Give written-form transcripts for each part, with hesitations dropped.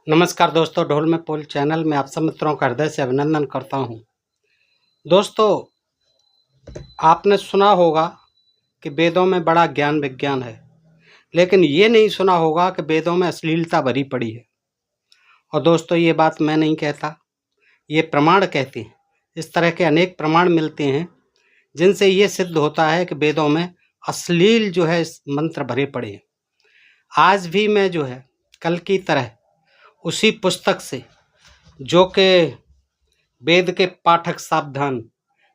नमस्कार दोस्तों, ढोल में पोल चैनल में आप सब मित्रों का हृदय से अभिनंदन करता हूं। दोस्तों, आपने सुना होगा कि वेदों में बड़ा ज्ञान विज्ञान है, लेकिन ये नहीं सुना होगा कि वेदों में अश्लीलता भरी पड़ी है। और दोस्तों, ये बात मैं नहीं कहता, ये प्रमाण कहते हैं। इस तरह के अनेक प्रमाण मिलते हैं जिनसे ये सिद्ध होता है कि वेदों में अश्लील जो है मंत्र भरे पड़े हैं। आज भी मैं जो है कल की तरह उसी पुस्तक से, जो कि वेद के पाठक सावधान,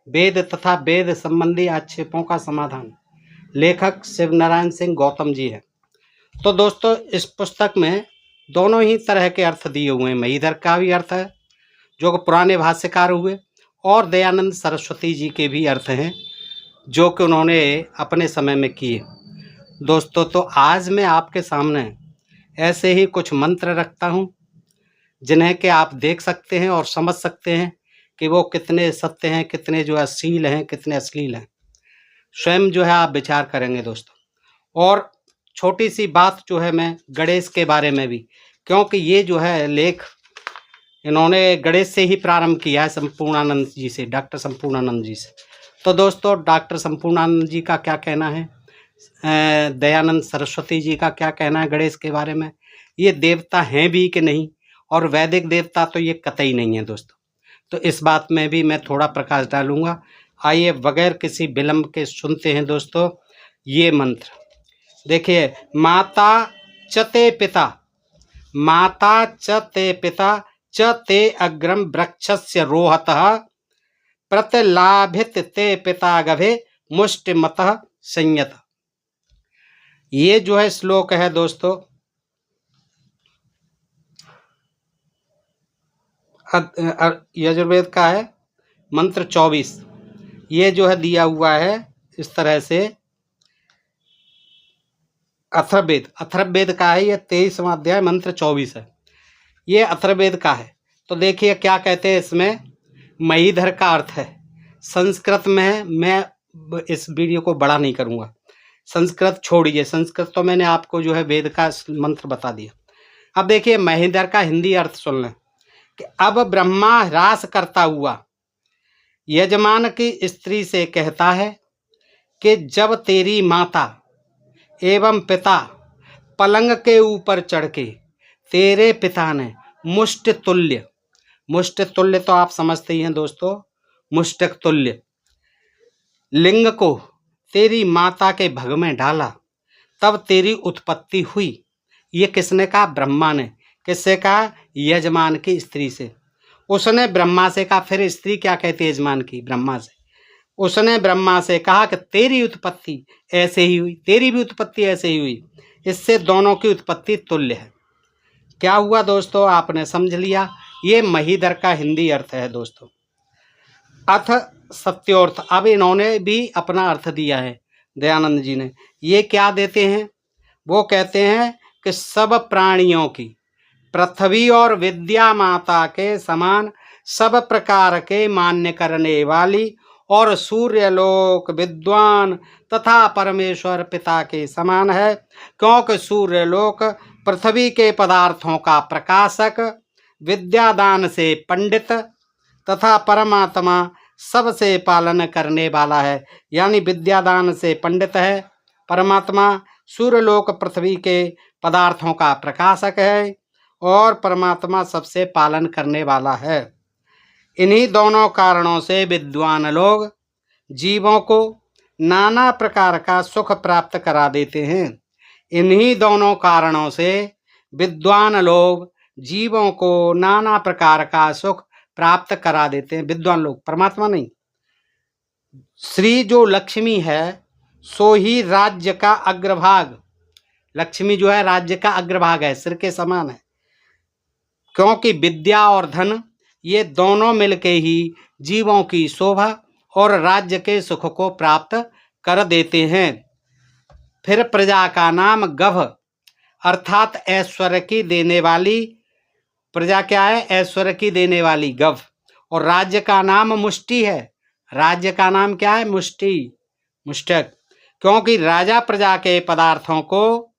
वेद तथा वेद संबंधी आक्षेपों का समाधान, लेखक शिव नारायण सिंह गौतम जी है। तो दोस्तों, इस पुस्तक में दोनों ही तरह के अर्थ दिए हुए हैं। महीधर का भी अर्थ है जो कि पुराने भाष्यकार हुए, और दयानंद सरस्वती जी के भी अर्थ हैं जो कि उन्होंने अपने समय में किए। दोस्तों, तो आज मैं आपके सामने ऐसे ही कुछ मंत्र रखता हूँ जिन्हें कि आप देख सकते हैं और समझ सकते हैं कि वो कितने सत्य हैं, कितने जो अश्लील हैं, कितने अश्लील हैं। स्वयं जो है आप विचार करेंगे दोस्तों। और छोटी सी बात जो है मैं गणेश के बारे में भी, क्योंकि ये जो है लेख इन्होंने गणेश से ही प्रारंभ किया है, संपूर्णानंद जी से, डॉक्टर संपूर्णानंद जी से। तो दोस्तों, डॉक्टर संपूर्णानंद जी का क्या कहना है, दयानंद सरस्वती जी का क्या कहना है गणेश के बारे में, ये देवता हैं भी कि नहीं, और वैदिक देवता तो ये कतई नहीं है दोस्तों। तो इस बात में भी मैं थोड़ा प्रकाश डालूंगा। आइए बगैर किसी विलंब के सुनते हैं दोस्तों ये मंत्र। देखिए, माता च ते पिता, माता च ते पिता च ते अग्रम वृक्षस्य रोहतः प्रतिलाभित ते पिता गभे मुष्टिमतः संयत। ये जो है श्लोक है दोस्तों यजुर्वेद का है, मंत्र 24। ये जो है दिया हुआ है इस तरह से अथर्ववेद का है। ये 23वां अध्याय मंत्र 24 है, ये अथर्ववेद का है। तो देखिए क्या कहते हैं इसमें। महीधर का अर्थ है, संस्कृत में है। मैं इस वीडियो को बड़ा नहीं करूँगा, संस्कृत छोड़िए, संस्कृत तो मैंने आपको जो है वेद का मंत्र बता दिया। अब देखिए महीधर का हिंदी अर्थ सुन लें कि अब ब्रह्मा ह्रास करता हुआ यजमान की स्त्री से कहता है कि जब तेरी माता एवं पिता पलंग के ऊपर चढ़ के तेरे पिता ने मुष्ट तुल्य तो आप समझते ही हैं दोस्तों, मुष्टक तुल्य लिंग को तेरी माता के भग में डाला, तब तेरी उत्पत्ति हुई। ये किसने कहा? ब्रह्मा ने। किससे कहा? यजमान की स्त्री से। उसने ब्रह्मा से कहा, फिर स्त्री क्या कहती है यजमान की? ब्रह्मा से। उसने ब्रह्मा से कहा कि तेरी उत्पत्ति ऐसे ही हुई, तेरी भी उत्पत्ति ऐसे ही हुई, इससे दोनों की उत्पत्ति तुल्य है। क्या हुआ दोस्तों? आपने समझ लिया। ये महीधर का हिंदी अर्थ है दोस्तों। अथ सत्योर्थ, अब इन्होंने भी अपना अर्थ दिया है दयानंद जी ने। ये क्या देते हैं? वो कहते हैं कि सब प्राणियों की पृथ्वी और विद्या माता के समान सब प्रकार के मान्य करने वाली और सूर्यलोक विद्वान तथा परमेश्वर पिता के समान है, क्योंकि सूर्यलोक पृथ्वी के पदार्थों का प्रकाशक, विद्यादान से पंडित तथा परमात्मा सबसे पालन करने वाला है। यानी विद्यादान से पंडित है परमात्मा, सूर्यलोक पृथ्वी के पदार्थों का प्रकाशक है और परमात्मा सबसे पालन करने वाला है। इन्हीं दोनों कारणों से विद्वान लोग जीवों को नाना प्रकार का सुख प्राप्त करा देते हैं। इन्हीं दोनों कारणों से विद्वान लोग जीवों को नाना प्रकार का सुख प्राप्त करा देते हैं। विद्वान लोग, परमात्मा नहीं। श्री जो लक्ष्मी है सो ही राज्य का अग्रभाग, लक्ष्मी जो है राज्य का अग्रभाग है, सिर के समान है, क्योंकि विद्या और धन ये दोनों मिलके ही जीवों की शोभा और राज्य के सुख को प्राप्त कर देते हैं। फिर प्रजा का नाम गभ अर्थात ऐश्वर्य की देने वाली, प्रजा क्या है? ऐश्वर्य की देने वाली गभ। और राज्य का नाम मुष्टि है। राज्य का नाम क्या है? मुष्टि, मुष्टक, क्योंकि राजा प्रजा के पदार्थों को,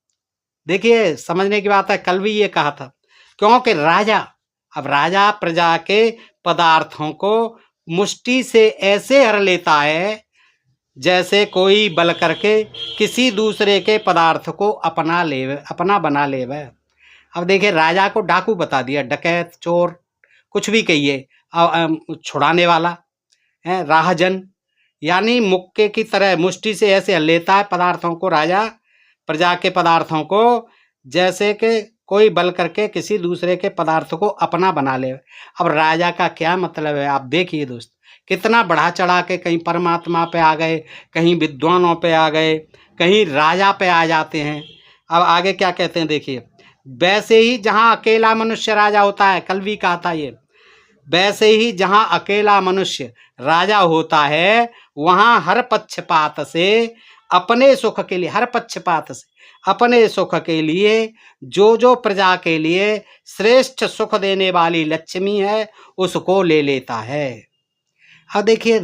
देखिए समझने की बात है, कल भी ये कहा था क्योंकि राजा, अब राजा प्रजा के पदार्थों को मुष्टि से ऐसे हर लेता है जैसे कोई बल करके किसी दूसरे के पदार्थ को अपना बना ले। अब देखिए, राजा को डाकू बता दिया, डकैत, चोर, कुछ भी कहिए, छुड़ाने वाला है, राहजन, यानी मुक्के की तरह मुष्टि से ऐसे लेता है पदार्थों को राजा, प्रजा के पदार्थों को, जैसे कि कोई बल करके किसी दूसरे के पदार्थ को अपना बना ले। अब राजा का क्या मतलब है, आप देखिए दोस्त, कितना बढ़ा चढ़ा के कहीं परमात्मा पे आ गए, कहीं विद्वानों पे आ गए, कहीं राजा पे आ जाते हैं। अब आगे क्या कहते हैं देखिए, वैसे ही जहाँ अकेला मनुष्य राजा होता है, कल भी कहा था ये, वैसे ही जहाँ अकेला मनुष्य राजा होता है, वहाँ हर पक्षपात से अपने सुख के लिए, हर पक्षपात से अपने सुख के लिए जो प्रजा के लिए श्रेष्ठ सुख देने वाली लक्ष्मी है, उसको ले लेता है। अब देखिए,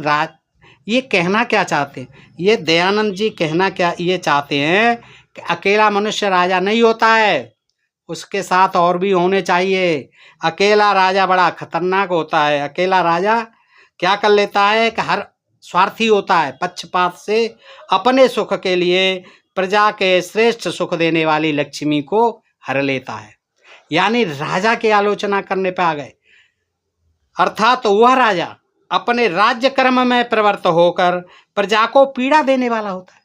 ये कहना क्या चाहते हैं, ये दयानंद जी कहना क्या ये चाहते हैं कि अकेला मनुष्य राजा नहीं होता है, उसके साथ और भी होने चाहिए। अकेला राजा बड़ा खतरनाक होता है। अकेला राजा क्या कर लेता है कि हर स्वार्थी होता है, पक्षपात से अपने सुख के लिए प्रजा के श्रेष्ठ सुख देने वाली लक्ष्मी को हर लेता है। यानी राजा की आलोचना करने पे आ गए, अर्थात वह राजा अपने राज्य कर्म में प्रवृत्त होकर प्रजा को पीड़ा देने वाला होता है।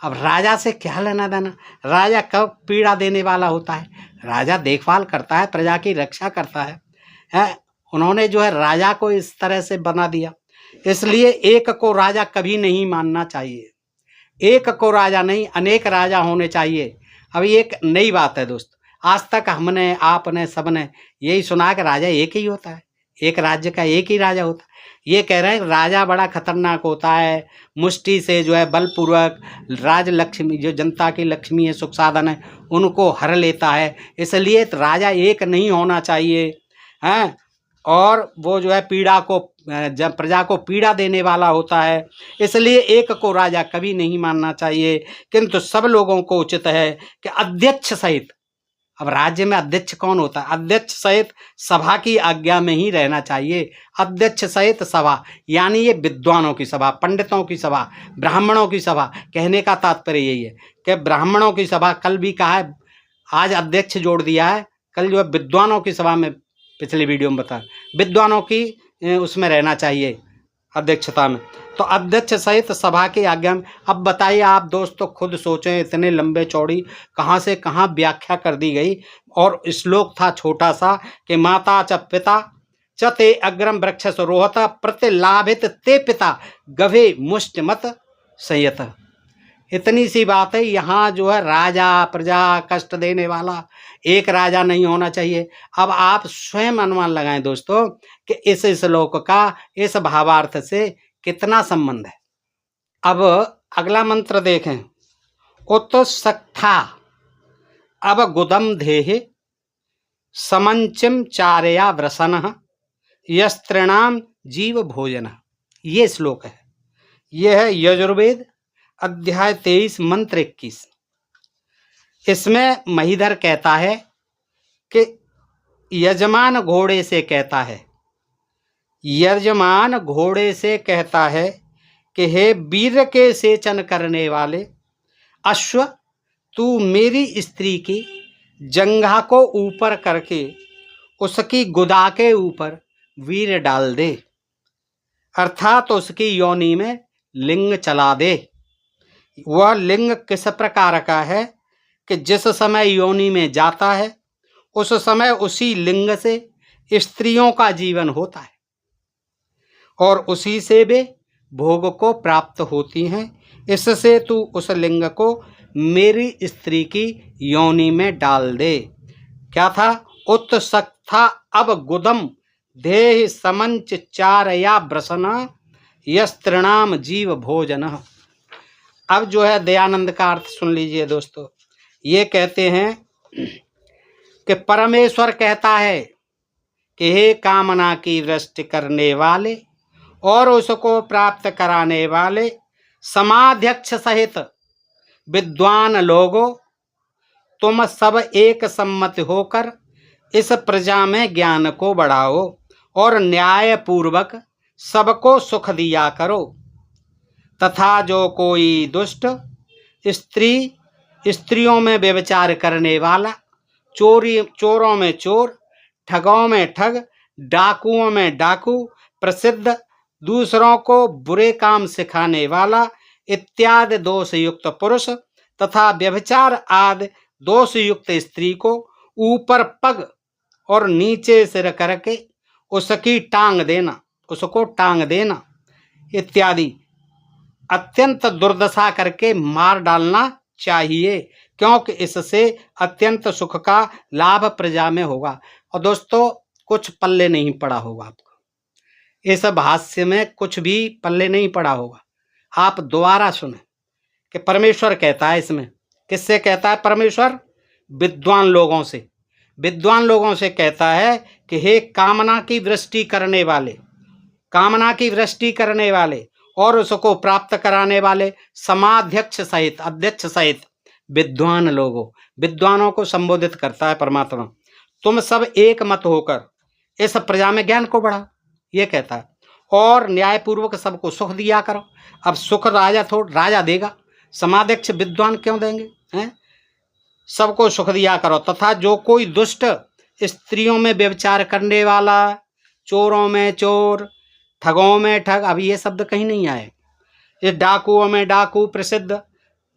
अब राजा से क्या लेना देना, राजा कब पीड़ा देने वाला होता है, राजा देखभाल करता है, प्रजा की रक्षा करता है। उन्होंने जो है राजा को इस तरह से बना दिया, इसलिए एक को राजा कभी नहीं मानना चाहिए। एक को राजा नहीं, अनेक राजा होने चाहिए। अब ये एक नई बात है दोस्त, आज तक हमने, आपने, सबने यही सुना कि राजा एक ही होता है, एक राज्य का एक ही राजा होता है। ये कह रहे हैं राजा बड़ा खतरनाक होता है, मुष्टि से जो है बलपूर्वक राज लक्ष्मी, जो जनता की लक्ष्मी है, सुख साधन है, उनको हर लेता है। इसलिए राजा एक नहीं होना चाहिए, हैं, और वो जो है पीड़ा को, जब प्रजा को पीड़ा देने वाला होता है, इसलिए एक को राजा कभी नहीं मानना चाहिए। किंतु सब लोगों को उचित है कि अध्यक्ष सहित, अब राज्य में अध्यक्ष कौन होता है, अध्यक्ष सहित सभा की आज्ञा में ही रहना चाहिए। अध्यक्ष सहित सभा, यानी ये विद्वानों की सभा, पंडितों की सभा, ब्राह्मणों की सभा। कहने का तात्पर्य यही है कि ब्राह्मणों की सभा, कल भी कहा है, आज अध्यक्ष जोड़ दिया है, कल जो है विद्वानों की सभा में, पिछले वीडियो में बताया, विद्वानों की उसमें रहना चाहिए, अध्यक्षता में। तो अध्यक्ष सहित सभा की आज्ञा में। अब बताइए आप दोस्तों, खुद सोचें, इतने लंबे चौड़ी कहाँ से कहाँ व्याख्या कर दी गई। और श्लोक था छोटा सा कि माता च पिता च ते अग्रम वृक्षस रोहत प्रतिलाभित ते पिता गभे मुष्टिमत संयत। इतनी सी बात है। यहाँ जो है राजा प्रजा कष्ट देने वाला एक राजा नहीं होना चाहिए। अब आप स्वयं अनुमान लगाएं दोस्तों कि इस श्लोक का इस भावार्थ से कितना संबंध है। अब अगला मंत्र देखें, उत्सक्था अब गुदम देहे समंचिम चारया व्रसन यस्त्रिणाम जीव भोजन। ये श्लोक है, यह है यजुर्वेद अध्याय 23 मंत्र 21। इसमें महीधर कहता है कि यजमान घोड़े से कहता है, यजमान घोड़े से कहता है कि हे वीर के सेचन करने वाले अश्व, तू मेरी स्त्री की जंघा को ऊपर करके उसकी गुदा के ऊपर वीर डाल दे, अर्थात उसकी योनि में लिंग चला दे। वह लिंग किस प्रकार का है कि जिस समय योनि में जाता है उस समय उसी लिंग से स्त्रियों का जीवन होता है और उसी से वे भोग को प्राप्त होती हैं। इससे तू उस लिंग को मेरी स्त्री की योनि में डाल दे। क्या था? उत्सक्था अब गुदम देह समंच चारया ब्रसना यस्त्रिणाम जीव भोजन। अब जो है दयानंद का अर्थ सुन लीजिए दोस्तों। ये कहते हैं कि परमेश्वर कहता है कि हे कामना की वृष्टि करने वाले और उसको प्राप्त कराने वाले समाध्यक्ष सहित विद्वान लोगों, तुम सब एक सम्मत होकर इस प्रजा में ज्ञान को बढ़ाओ और न्याय पूर्वक सबको सुख दिया करो। तथा जो कोई दुष्ट स्त्रियों में व्यभिचार करने वाला, चोरों में चोर, ठगों में ठग, डाकुओं में डाकू, प्रसिद्ध, दूसरों को बुरे काम सिखाने वाला इत्यादि दोषयुक्त पुरुष तथा व्यभिचार आदि दोषयुक्त स्त्री को ऊपर पग और नीचे सिर करके उसको टांग देना इत्यादि अत्यंत दुर्दशा करके मार डालना चाहिए, क्योंकि इससे अत्यंत सुख का लाभ प्रजा में होगा। और दोस्तों, कुछ पल्ले नहीं पड़ा होगा आपको, इस भाष्य में कुछ भी पल्ले नहीं पड़ा होगा। आप दोबारा सुने कि परमेश्वर कहता है इसमें, किससे कहता है परमेश्वर? विद्वान लोगों से कहता है कि हे कामना की वृष्टि करने वाले और उसको प्राप्त कराने वाले समाध्यक्ष सहित, अध्यक्ष सहित विद्वानों को संबोधित करता है परमात्मा। तुम सब एक मत होकर इस प्रजा में ज्ञान को बढ़ाओ, ये कहता है, और न्यायपूर्वक सबको सुख दिया करो। अब सुख राजा देगा, समाध्यक्ष विद्वान क्यों देंगे हैं? सबको सुख दिया करो। तथा जो कोई दुष्ट स्त्रियों में व्यभिचार करने वाला, चोरों में चोर, ठगों में ठग, अभी ये शब्द कहीं नहीं आए, इस डाकुओं में डाकू, प्रसिद्ध,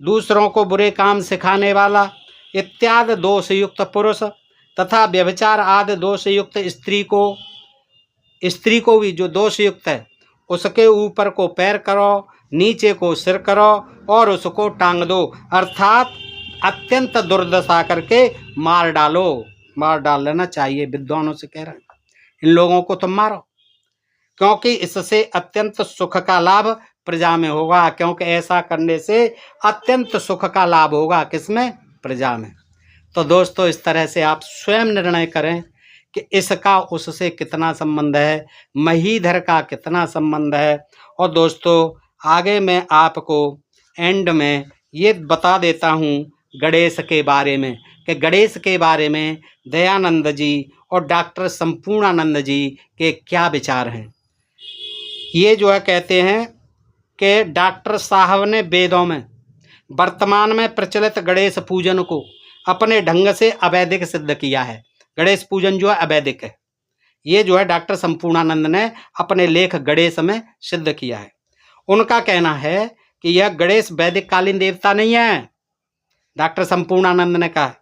दूसरों को बुरे काम सिखाने वाला इत्यादि दोषयुक्त पुरुष तथा व्यभिचार आदि दोषयुक्त स्त्री को भी जो दोषयुक्त है उसके ऊपर को पैर करो, नीचे को सिर करो और उसको टांग दो, अर्थात अत्यंत दुर्दशा करके मार डाल लेना चाहिए। विद्वानों से कह रहे हैं, इन लोगों को तुम मारो, क्योंकि इससे अत्यंत सुख का लाभ प्रजा में होगा, क्योंकि ऐसा करने से अत्यंत सुख का लाभ होगा किसमें? प्रजा में। तो दोस्तों, इस तरह से आप स्वयं निर्णय करें कि इसका उससे कितना संबंध है, महीधर का कितना संबंध है। और दोस्तों, आगे मैं आपको एंड में ये बता देता हूँ गणेश के बारे में, कि गणेश के बारे में दयानंद जी और डॉक्टर संपूर्णानंद जी के क्या विचार हैं। ये जो है कहते हैं कि डॉक्टर साहब ने वेदों में वर्तमान में प्रचलित गणेश पूजन को अपने ढंग से अवैधिक सिद्ध किया है। गणेश पूजन जो है अवैधिक है, ये जो है डॉक्टर संपूर्णानंद ने अपने लेख गणेश में सिद्ध किया है। उनका कहना है कि यह गणेश वैदिक कालीन देवता नहीं है। डॉक्टर संपूर्णानंद ने कहा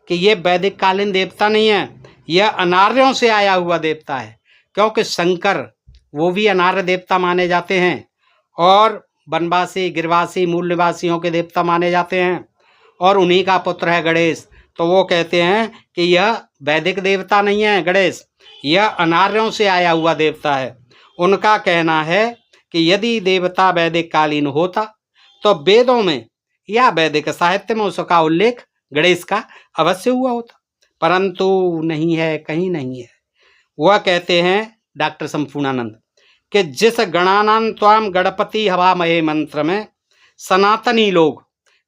कि यह वैदिक कालीन देवता नहीं है, यह अनार्यों से आया हुआ देवता है, क्योंकि शंकर वो भी अनार्य देवता माने जाते हैं और वनवासी, गिरवासी, मूल निवासियों के देवता माने जाते हैं, और उन्हीं का पुत्र है गणेश। तो वो कहते हैं कि यह वैदिक देवता नहीं है गणेश, यह अनार्यों से आया हुआ देवता है। उनका कहना है कि यदि देवता वैदिक कालीन होता तो वेदों में या वैदिक साहित्य में उसका उल्लेख गणेश का अवश्य हुआ होता, परंतु नहीं है, कहीं नहीं है। वह कहते हैं डॉक्टर संपूर्णानंद कि जिस गणानां त्वाम गणपति हवामहे मंत्र में सनातनी लोग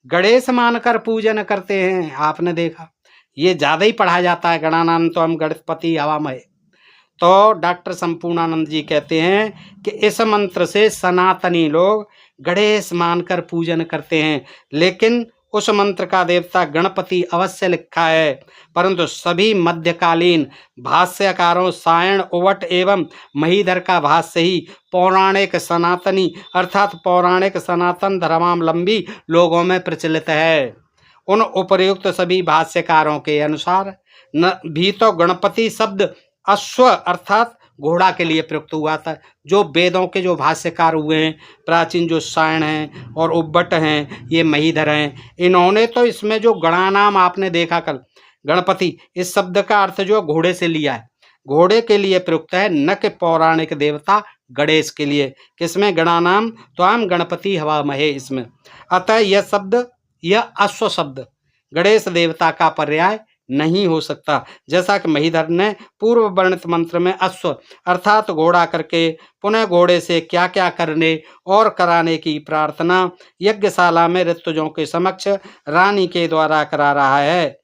गणेश मानकर पूजन करते हैं, आपने देखा ये ज़्यादा ही पढ़ा जाता है, गणानां त्वाम गणपति हवामहे। तो डॉक्टर संपूर्णानंद जी कहते हैं कि इस मंत्र से सनातनी लोग गणेश मानकर पूजन करते हैं, लेकिन उस मंत्र का देवता गणपति अवश्य लिखा है, परंतु सभी मध्यकालीन भाष्यकारों सायण, उवट एवं महीधर का भाष्य ही पौराणिक सनातनी अर्थात पौराणिक सनातन धर्मावलंबी लोगों में प्रचलित है। उन उपर्युक्त सभी भाष्यकारों के अनुसार भी तो गणपति शब्द अश्व अर्थात घोड़ा के लिए प्रयुक्त हुआ था। जो वेदों के जो भाष्यकार हुए हैं प्राचीन, जो सायण हैं और उब्बट हैं, ये महीधर हैं, इन्होंने तो इसमें जो गणानाम आपने देखा कल, गणपति इस शब्द का अर्थ जो घोड़े से लिया है, घोड़े के लिए प्रयुक्त है, न कि पौराणिक देवता गणेश के लिए। किसमें? गणानाम त्वाम गणपति हवामहे इसमें। अतः यह शब्द, यह अश्व शब्द गणेश देवता का पर्याय नहीं हो सकता, जैसा कि महीधर ने पूर्व वर्णित मंत्र में अश्व अर्थात घोड़ा करके पुनः घोड़े से क्या क्या करने और कराने की प्रार्थना यज्ञशाला में ऋतुजों के समक्ष रानी के द्वारा करा रहा है।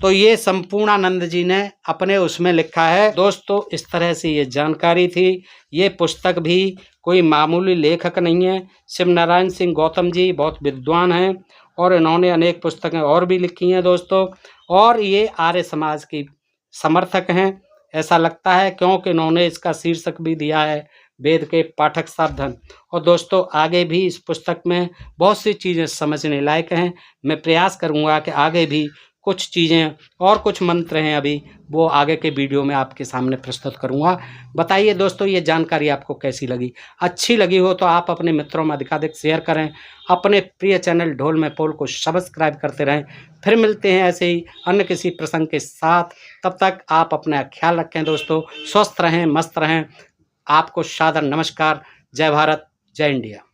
तो ये संपूर्णानंद जी ने अपने उसमें लिखा है। दोस्तों इस तरह से ये जानकारी थी। ये पुस्तक भी कोई मामूली लेखक नहीं है। शिवनारायण सिंह गौतम जी बहुत विद्वान हैं और इन्होंने अनेक पुस्तकें और भी लिखी हैं दोस्तों, और ये आर्य समाज की समर्थक हैं ऐसा लगता है, क्योंकि इन्होंने इसका शीर्षक भी दिया है वेद के पाठक सावधान। और दोस्तों आगे भी इस पुस्तक में बहुत सी चीज़ें समझने लायक हैं। मैं प्रयास करूंगा कि आगे भी कुछ चीज़ें और कुछ मंत्र हैं अभी, वो आगे के वीडियो में आपके सामने प्रस्तुत करूंगा। बताइए दोस्तों ये जानकारी आपको कैसी लगी। अच्छी लगी हो तो आप अपने मित्रों में अधिकाधिक शेयर करें। अपने प्रिय चैनल ढोल में पोल को सब्सक्राइब करते रहें। फिर मिलते हैं ऐसे ही अन्य किसी प्रसंग के साथ। तब तक आप अपना ख्याल रखें दोस्तों, स्वस्थ रहें, मस्त रहें। आपको सादर नमस्कार। जय भारत, जय इंडिया।